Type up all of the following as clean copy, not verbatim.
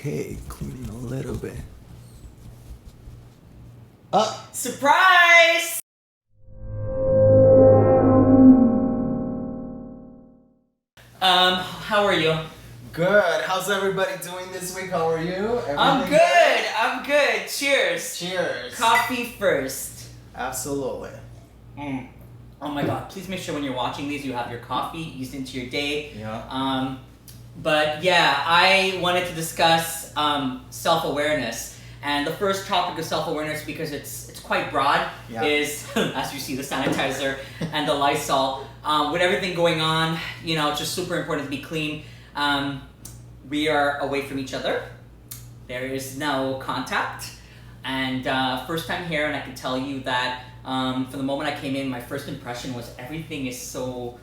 Okay, cleaning a little bit. Surprise! How are you? Good. How's everybody doing this week? How are you? I'm good. I'm good. Cheers. Cheers. Coffee first. Absolutely. Oh my God! Please make sure when you're watching these, you have your coffee eased into your day. Yeah. But yeah, I wanted to discuss self-awareness, and the first topic of self-awareness, because it's quite broad, is as you see the sanitizer and the Lysol. With everything going on, it's just super important to be clean. We are away from each other. There is no contact, and first time here, and I can tell you that from the moment I came in, my first impression was everything is so.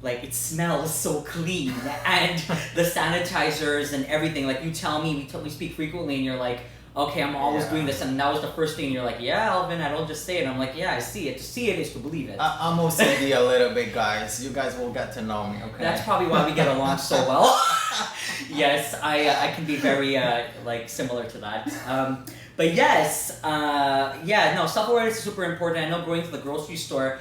Like, it smells so clean, and the sanitizers and everything, like, you tell me, we speak frequently, and you're like, okay, I'm always doing this, and that was the first thing, and you're like, yeah, Alvin, I don't just say it. I'm like, yeah, I see it. To see it is to believe it. I'm OCD a little bit, guys. You guys will get to know me, okay? That's probably why we get along so well. Yes, I can be very, similar to that. But yes, self-awareness is super important. I know going to the grocery store,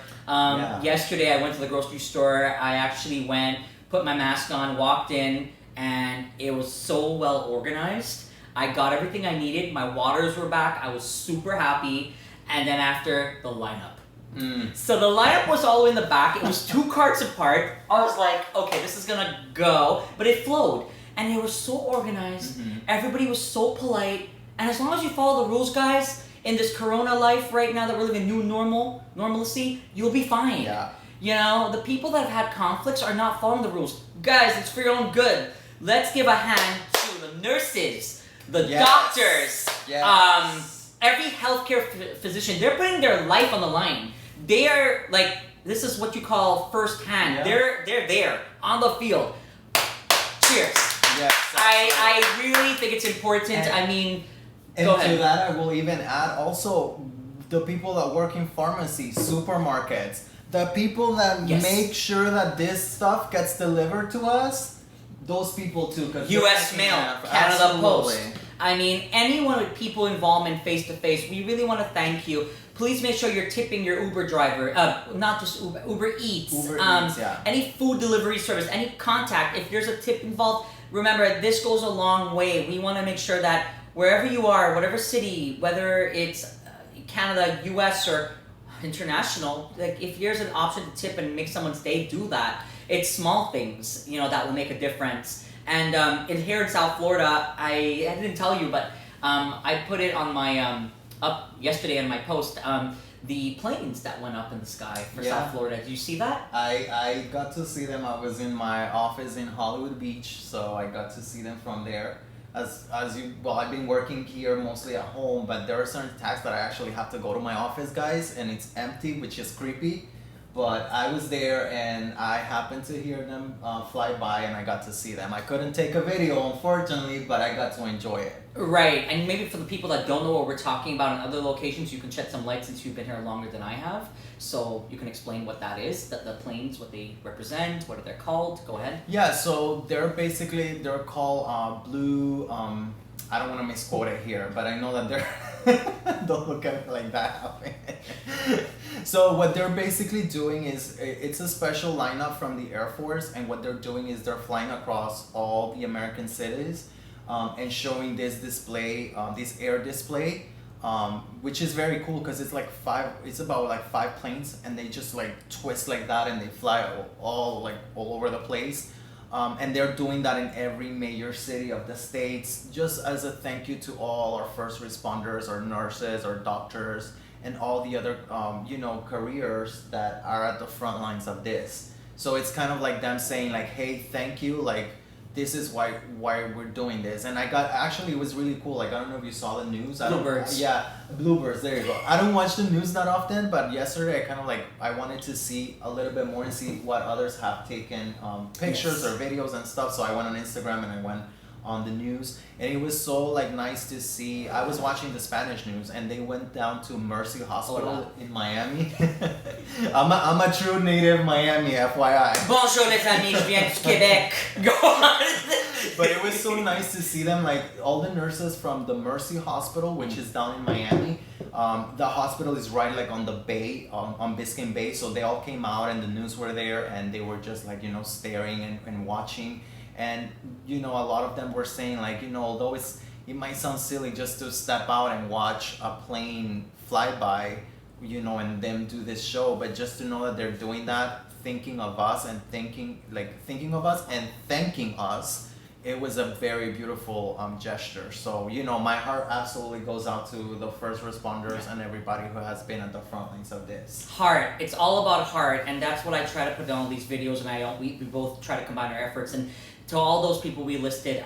yesterday I went to the grocery store. I actually went, put my mask on, walked in, and it was so well organized. I got everything I needed. My waters were back. I was super happy. And then after, the lineup. So the lineup was all in the back. It was 2 carts apart. I was like, okay, this is gonna go. But it flowed. And they were so organized. Everybody was so polite. And as long as you follow the rules, guys, in this corona life right now that we're living new normalcy, you'll be fine. Yeah. The people that have had conflicts are not following the rules. Guys, it's for your own good. Let's give a hand to the nurses, the doctors, every healthcare physician. They're putting their life on the line. They are this is what you call first hand. They're there on the field. Cheers. Yes. I really think it's important. And go ahead. to that, I will even add also the people that work in pharmacies, supermarkets, the people that make sure that this stuff gets delivered to us, those people too. U.S. Mail, Canada Post. Anyone with people involvement face-to-face, we really want to thank you. Please make sure you're tipping your Uber driver, not just Uber Eats. Any food delivery service, any contact, if there's a tip involved, remember, this goes a long way. We want to make sure that wherever you are, whatever city, whether it's Canada, US, or international, if there's an option to tip and make someone's day, do that. It's small things, that will make a difference. And here in South Florida, I didn't tell you, but I put it on my, up yesterday on my post, the planes that went up in the sky for South Florida. Did you see that? I got to see them. I was in my office in Hollywood Beach, so I got to see them from there. I've been working here mostly at home, but there are certain tasks that I actually have to go to my office, guys, and it's empty, which is creepy. But I was there and I happened to hear them fly by, and I got to see them. I couldn't take a video, unfortunately, but I got to enjoy it. Right, and maybe for the people that don't know what we're talking about in other locations, you can shed some light since you've been here longer than I have. So you can explain what that is, the planes, what they represent, what are they called. Go ahead. Yeah, so they're called blue, I don't want to misquote it here, but I know that they're, don't look at me like that. So what they're basically doing is, it's a special lineup from the Air Force, and what they're doing is they're flying across all the American cities and showing this display, this air display, which is very cool because it's about 5 planes, and they just twist like that, and they fly all over the place. And they're doing that in every major city of the States, just as a thank you to all our first responders, our nurses, our doctors, and all the other, careers that are at the front lines of this. So it's kind of like them saying hey, thank you, this is why we're doing this. And it was really cool. I don't know if you saw the news. Bluebirds. Bluebirds, there you go. I don't watch the news that often, but yesterday I wanted to see a little bit more and see what others have taken pictures or videos and stuff. So I went on Instagram and I went on the news, and it was so nice to see. I was watching the Spanish news, and they went down to Mercy Hospital in Miami. I'm a true native Miami, FYI. Bonjour les amis, je viens du Québec. Go on. But it was so nice to see them, like all the nurses from the Mercy Hospital, which is down in Miami. The hospital is right like on the bay, on Biscayne Bay. So they all came out and the news were there and they were just like, staring and watching. And, a lot of them were saying like, although it might sound silly just to step out and watch a plane fly by, and them do this show, but just to know that they're doing that, thinking of us and thinking of us and thanking us, it was a very beautiful gesture. So, my heart absolutely goes out to the first responders and everybody who has been at the front lines of this. Heart. It's all about heart, and that's what I try to put down all these videos, and we both try to combine our efforts. And to all those people we listed,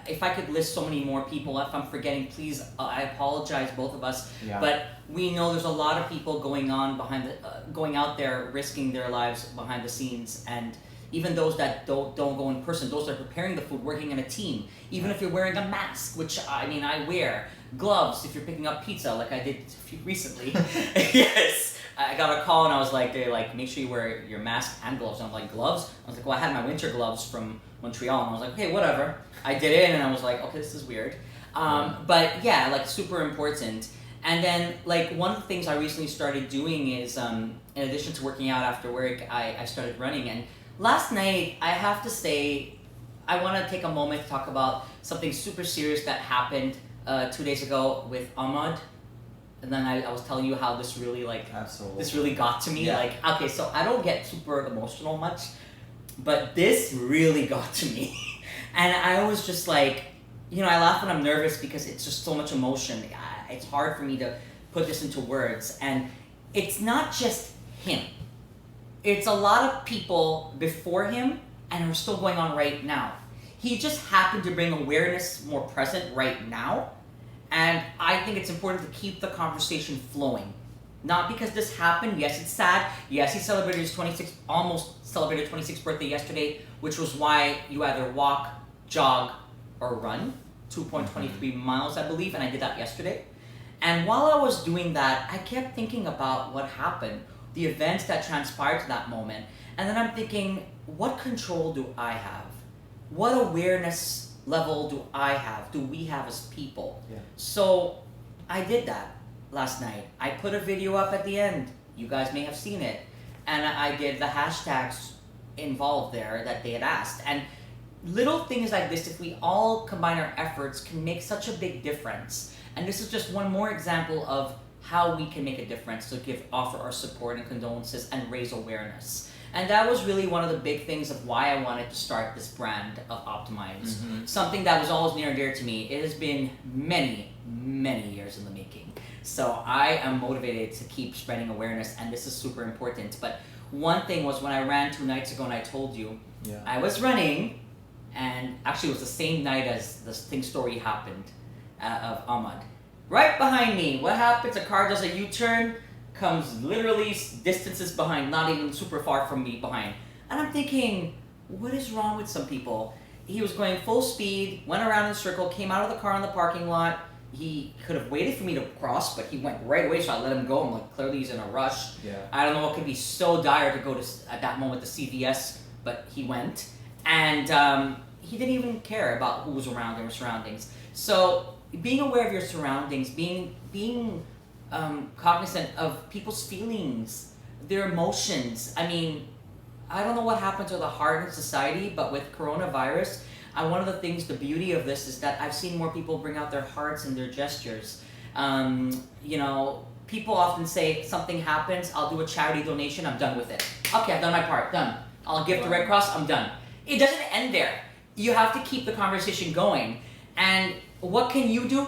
if I could list so many more people, if I'm forgetting, please, I apologize, both of us. Yeah. But we know there's a lot of people going out there, risking their lives behind the scenes, and even those that don't go in person, those that are preparing the food, working in a team. Even if you're wearing a mask, which I wear, gloves if you're picking up pizza, like I did recently. Yes. I got a call and I was like, they're like, make sure you wear your mask and gloves. And I was like, gloves? I was like, well, I had my winter gloves from Montreal. And I was like, okay, whatever. I did it and I was like, okay, this is weird. But yeah, like super important. And then like one of the things I recently started doing is, in addition to working out after work, I started running. And last night, I have to say, I want to take a moment to talk about something super serious that happened 2 days ago with Ahmad. And then I was telling you how this really this really got to me. Yeah. Like, okay, so I don't get super emotional much, but this really got to me. And I was just like, I laugh when I'm nervous because it's just so much emotion. It's hard for me to put this into words. And it's not just him. It's a lot of people before him and are still going on right now. He just happened to bring awareness more present right now. And I think it's important to keep the conversation flowing. Not because this happened, yes, it's sad. Yes, he celebrated his almost celebrated 26th birthday yesterday, which was why you either walk, jog, or run. 2.23 miles, I believe, and I did that yesterday. And while I was doing that, I kept thinking about what happened, the events that transpired to that moment. And then I'm thinking, what control do I have? What awareness level do I have? Do we have as people? Yeah. So I did that last night. I put a video up at the end. You guys may have seen it. And I did the hashtags involved there that they had asked. And little things like this, if we all combine our efforts, can make such a big difference. And this is just one more example of how we can make a difference to offer our support and condolences and raise awareness. And that was really one of the big things of why I wanted to start this brand of Optimize. Mm-hmm. Something that was always near and dear to me. It has been many, many years in the making. So I am motivated to keep spreading awareness, and this is super important. But one thing was when I ran 2 nights ago, and I told you, I was running, and actually it was the same night as the story happened of Ahmad. Right behind me, what happens? A car does a U-turn, comes literally distances behind, not even super far from me behind. And I'm thinking, what is wrong with some people? He was going full speed, went around in a circle, came out of the car in the parking lot. He could have waited for me to cross, but he went right away, so I let him go. I'm like, clearly he's in a rush. Yeah. I don't know what could be so dire to go to, at that moment, to CVS, but he went. And he didn't even care about who was around him or surroundings. So being aware of your surroundings, being cognizant of people's feelings, their emotions. I mean, I don't know what happened to the heart in society, but with coronavirus, one of the things, the beauty of this is that I've seen more people bring out their hearts and their gestures. People often say something happens, I'll do a charity donation, I'm done with it. Okay, I've done my part, done. I'll give to Red Cross, I'm done. It doesn't end there. You have to keep the conversation going. And what can you do?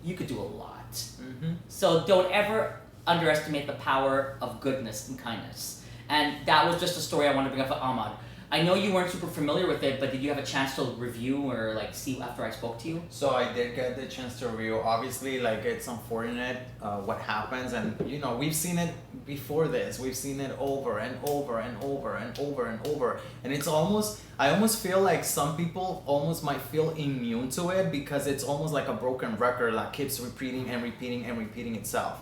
You could do a lot. Mm-hmm. So don't ever underestimate the power of goodness and kindness. And that was just a story I wanted to bring up for Ahmad. I know you weren't super familiar with it, but did you have a chance to review or see after I spoke to you? So I did get the chance to review. Obviously, it's unfortunate what happens, and we've seen it before this. We've seen it over and over and over and over and over, and it's almost. I almost feel like some people almost might feel immune to it because it's almost like a broken record that keeps repeating and repeating and repeating itself.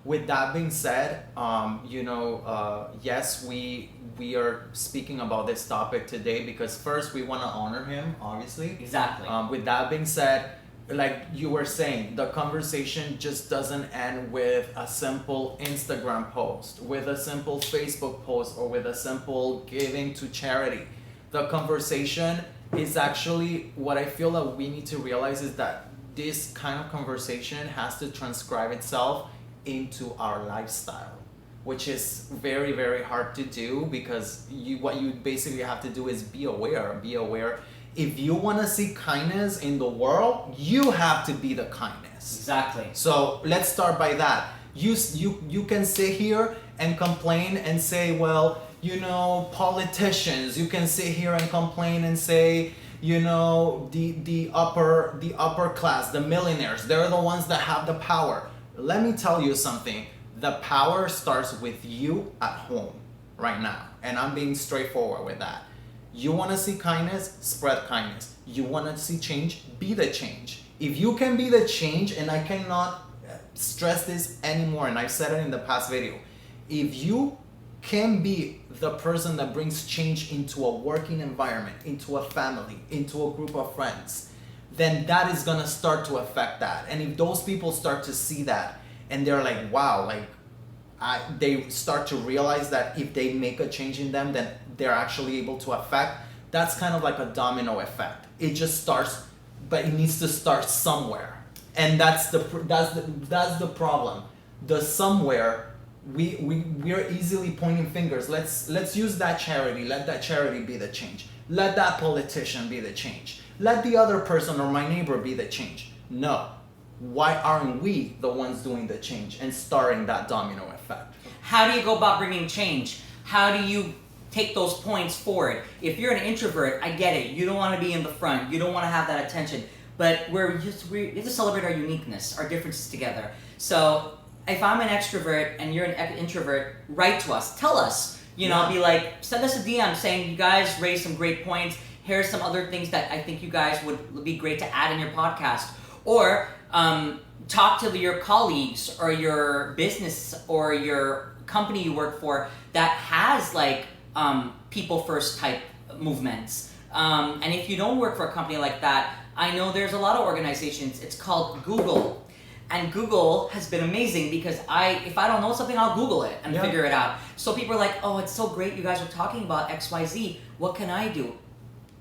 with that being said, yes, we are speaking about this topic today because first we want to honor him, obviously. Exactly. With that being said, like you were saying, the conversation just doesn't end with a simple Instagram post, with a simple Facebook post, or with a simple giving to charity. The conversation is actually, what I feel that we need to realize is that this kind of conversation has to transcribe itself into our lifestyle, which is very, very hard to do because what you basically have to do is be aware. If you want to see kindness in the world, you have to be the kindness. Exactly. So let's start by that. You can sit here and complain and say, well, politicians. You can sit here and complain and say, the upper class, the millionaires, they're the ones that have the power. Let me tell you something. The power starts with you at home right now, and I'm being straightforward with that. You want to see kindness, spread kindness. You want to see change, be the change. If you can be the change, and I cannot stress this anymore, and I've said it in the past video, if you can be the person that brings change into a working environment, into a family, into a group of friends, then that is going to start to affect that. And if those people start to see that, and they're like, wow, they start to realize that if they make a change in them, then they're actually able to affect. That's kind of like a domino effect. It just starts, but it needs to start somewhere, and that's the problem. The somewhere, we're easily pointing fingers. Let's use that charity. Let that charity be the change. Let that politician be the change. Let the other person or my neighbor be the change. No. Why aren't we the ones doing the change and starting that domino effect? How do you go about bringing change? How do you take those points forward? If you're an introvert, I get it. You don't want to be in the front. You don't want to have that attention. But we have to celebrate our uniqueness, our differences together. So if I'm an extrovert and you're an introvert, write to us. Tell us. Be like, send us a DM saying, you guys raised some great points. Here's some other things that I think you guys would be great to add in your podcast. Or talk to your colleagues or your business or your company you work for that has people first type movements. And if you don't work for a company like that, I know there's a lot of organizations. It's called Google. And Google has been amazing because if I don't know something, I'll Google it and figure it out. So people are like, oh, it's so great you guys are talking about XYZ. What can I do?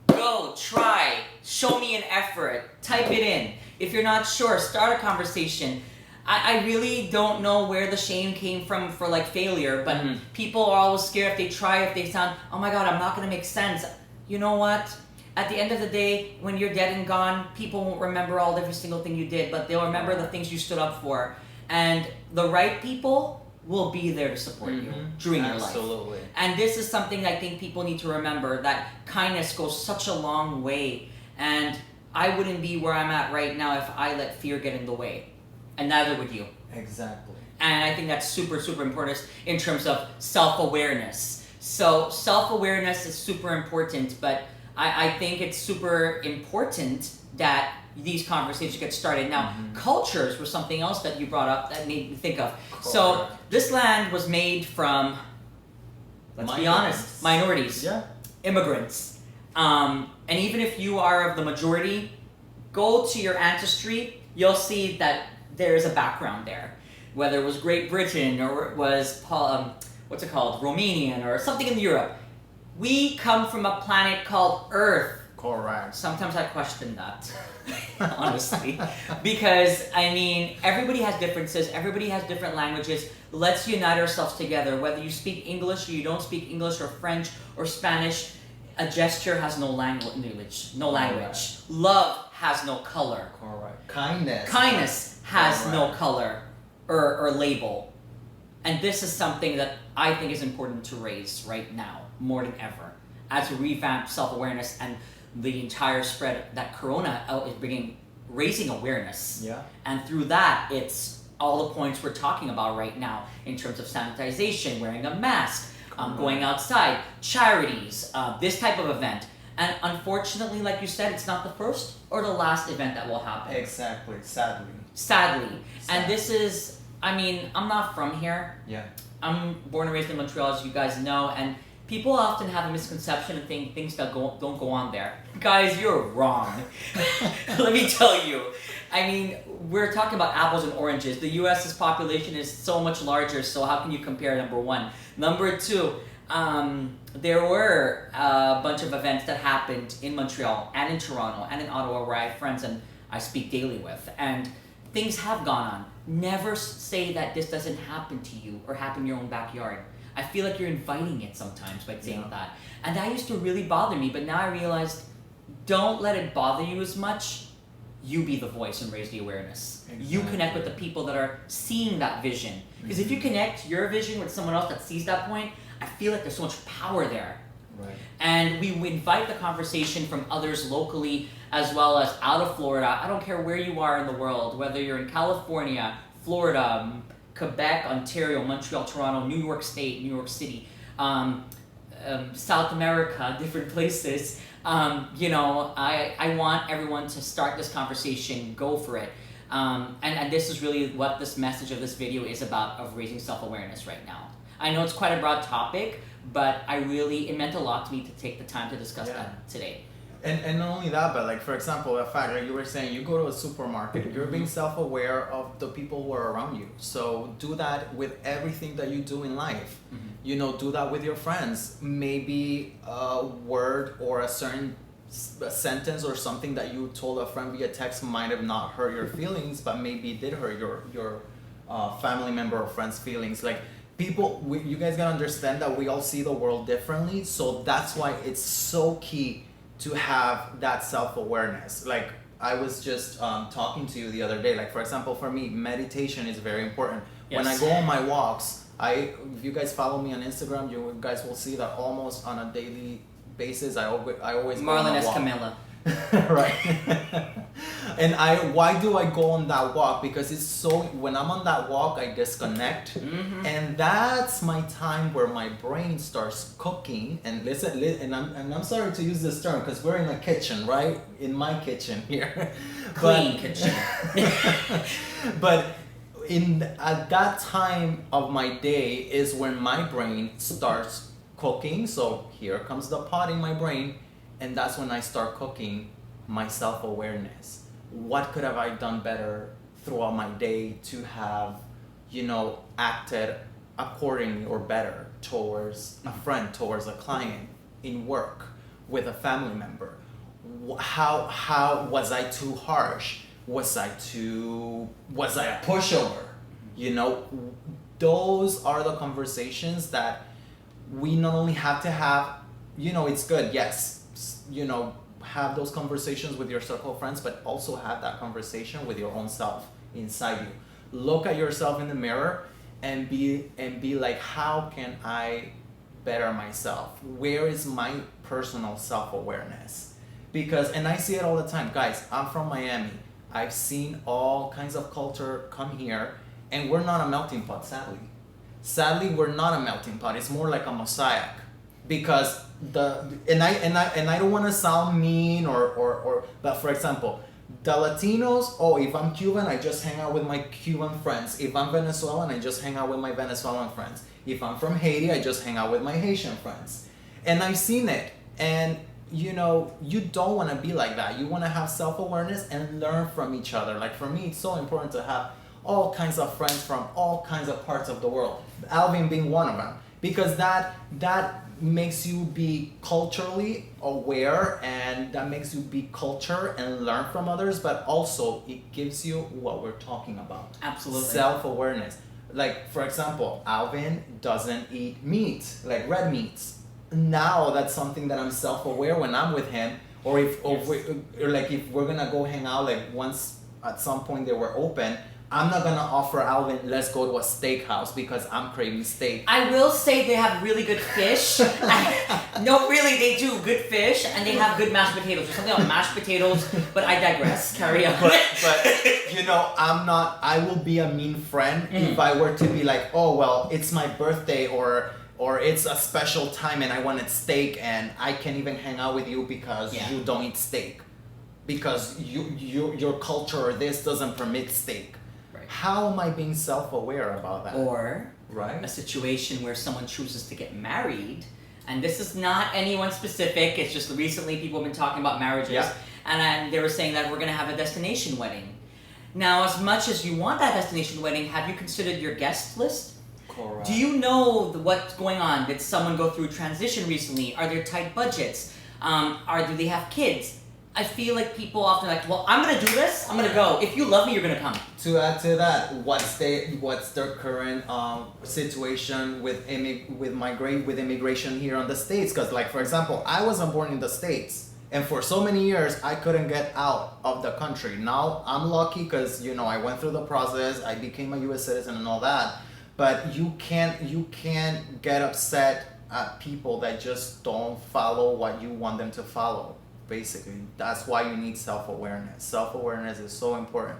Go, try, show me an effort, type it in. If you're not sure, start a conversation. I really don't know where the shame came from for failure, but people are always scared if they try, if they sound, oh my God, I'm not going to make sense. You know what? At the end of the day, when you're dead and gone, people won't remember every single thing you did, but they'll remember the things you stood up for. And the right people will be there to support you during your life. Absolutely. And this is something I think people need to remember, that kindness goes such a long way. And I wouldn't be where I'm at right now if I let fear get in the way. And neither would you. Exactly. And I think that's super, super important in terms of self-awareness. So self-awareness is super important, but I think it's super important that these conversations get started. Now, cultures was something else that you brought up that made me think of. Correct. So this land was made from, let's be honest, minorities, immigrants. And even if you are of the majority, go to your ancestry, you'll see that there's a background there. Whether it was Great Britain or it was, Romanian or something in Europe. We come from a planet called Earth. Correct. Sometimes I question that, honestly. Because, everybody has differences. Everybody has different languages. Let's unite ourselves together. Whether you speak English or you don't speak English or French or Spanish, a gesture has no language. No language. Love has no color. Correct. Kindness has no color or label. And this is something that I think is important to raise right now, more than ever, as we revamp self-awareness and the entire spread that Corona is bringing, raising awareness. Yeah. And through that, it's all the points we're talking about right now in terms of sanitization, wearing a mask, going outside, charities, this type of event. And unfortunately, like you said, it's not the first or the last event that will happen. Exactly. Sadly. And this is I mean, I'm not from here. Yeah. I'm born and raised in Montreal, as you guys know, and people often have a misconception and think things that don't go on there. Guys, you're wrong. Let me tell you. I mean, we're talking about apples and oranges. The U.S.'s population is so much larger, so how can you compare, number one? Number two, there were a bunch of events that happened in Montreal and in Toronto and in Ottawa where I have friends and I speak daily with, and things have gone on. Never say that this doesn't happen to you or happen in your own backyard. I feel like you're inviting it sometimes by saying that. And that used to really bother me, but now I realized, don't let it bother you as much. You be the voice and raise the awareness. Exactly. You connect with the people that are seeing that vision. Because if you connect your vision with someone else that sees that point, I feel like there's so much power there. Right. And we invite the conversation from others locally as well as out of Florida. I don't care where you are in the world, whether you're in California, Florida, Quebec, Ontario, Montreal, Toronto, New York State, New York City, South America, different places. I want everyone to start this conversation, go for it. And this is really what this message of this video is about, of raising self-awareness right now. I know it's quite a broad topic, but it meant a lot to me to take the time to discuss that today. And not only that, but like, for example, the fact that you were saying you go to a supermarket, you're being self-aware of the people who are around you. So do that with everything that you do in life. Mm-hmm. Do that with your friends. Maybe a word or a sentence or something that you told a friend via text might have not hurt your feelings, but maybe it did hurt your family member or friend's feelings. Like, you guys gotta understand that we all see the world differently. So that's why it's so key to have that self-awareness. Like, I was just talking to you the other day, like, for example, for me, meditation is very important. Yes. When I go on my walks, if you guys follow me on Instagram, you guys will see that almost on a daily basis, I always Marlon go on a walk. Camilla. Right. And why do I go on that walk? Because when I'm on that walk, I disconnect. Mm-hmm. And that's my time where my brain starts cooking. And I'm sorry to use this term because we're in a kitchen, right? In my kitchen here. Clean kitchen. But at that time of my day is when my brain starts cooking. So here comes the pot in my brain. And that's when I start cooking my self-awareness. What could have I done better throughout my day to have, acted accordingly or better towards a friend, towards a client, in work, with a family member? How was I too harsh? Was I a pushover? Those are the conversations that we not only have to have, it's good, yes, have those conversations with your circle of friends, but also have that conversation with your own self inside you. Look at yourself in the mirror and be like, how can I better myself? Where is my personal self-awareness? And I see it all the time. Guys, I'm from Miami. I've seen all kinds of culture come here, and we're not a melting pot, sadly. Sadly, we're not a melting pot. It's more like a mosaic. Because I don't want to sound mean but for example, the Latinos, if I'm Cuban, I just hang out with my Cuban friends. If I'm Venezuelan, I just hang out with my Venezuelan friends. If I'm from Haiti, I just hang out with my Haitian friends. And I've seen it. And you don't want to be like that. You want to have self-awareness and learn from each other. Like, for me, it's so important to have all kinds of friends from all kinds of parts of the world. Alvin being one of them. Because that makes you be culturally aware, and that makes you be culture and learn from others, but also it gives you what we're talking about. Absolutely. Self-awareness. Like, for example, Alvin doesn't eat meat, like red meats. Now that's something that I'm self-aware when I'm with him, or if we're gonna go hang out, like once at some point they were open, I'm not gonna offer Alvin, let's go to a steakhouse because I'm craving steak. I will say they have really good fish. No, really, they do good fish, and they have good mashed potatoes. There's something about mashed potatoes, but I digress. Carry on. But I will be a mean friend if I were to be like, oh, well, it's my birthday or it's a special time and I wanted steak and I can't even hang out with you because you don't eat steak. Because your culture or this doesn't permit steak. Right. How am I being self-aware about that? Or right? a situation where someone chooses to get married, and this is not anyone specific, it's just recently people have been talking about marriages, Yeah. and they were saying that we're going to have a destination wedding. Now, as much as you want that destination wedding, have you considered your guest list? Correct. Do you know what's going on? Did someone go through transition recently? Are there tight budgets? Do they have kids? I feel like people often like, well, I'm gonna do this. I'm gonna go. If you love me, you're gonna come. To add to that, what's their current situation with immigration here in the States? Because, like, for example, I wasn't born in the States, and for so many years I couldn't get out of the country. Now I'm lucky because I went through the process. I became a U.S. citizen and all that. But you can't get upset at people that just don't follow what you want them to follow. Basically, that's why you need self-awareness. Self-awareness is so important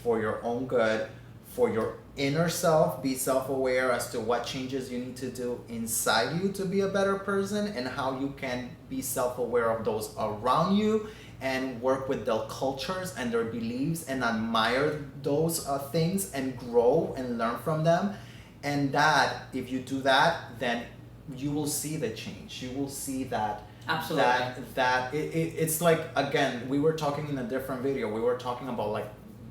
for your own good, for your inner self. Be self-aware as to what changes you need to do inside you to be a better person, and how you can be self-aware of those around you and work with their cultures and their beliefs and admire those things and grow and learn from them. And that, if you do that, then you will see the change. You will see that. Absolutely. It's like, again, we were talking in a different video. We were talking about, like,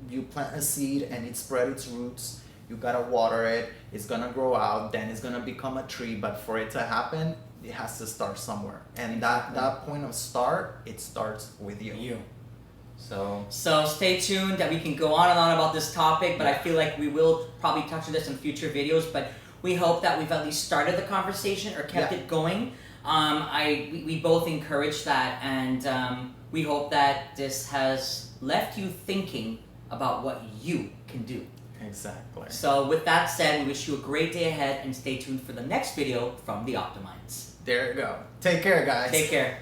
you plant a seed and it spread its roots. You gotta water it. It's gonna grow out. Then it's gonna become a tree. But for it to happen, it has to start somewhere. And that point of start, it starts with you. So stay tuned that we can go on and on about this topic, but I feel like we will probably touch on this in future videos, but we hope that we've at least started the conversation or kept it going. We both encourage that, and we hope that this has left you thinking about what you can do. Exactly. So with that said, we wish you a great day ahead, and stay tuned for the next video from the Optimites. There you go. Take care, guys. Take care.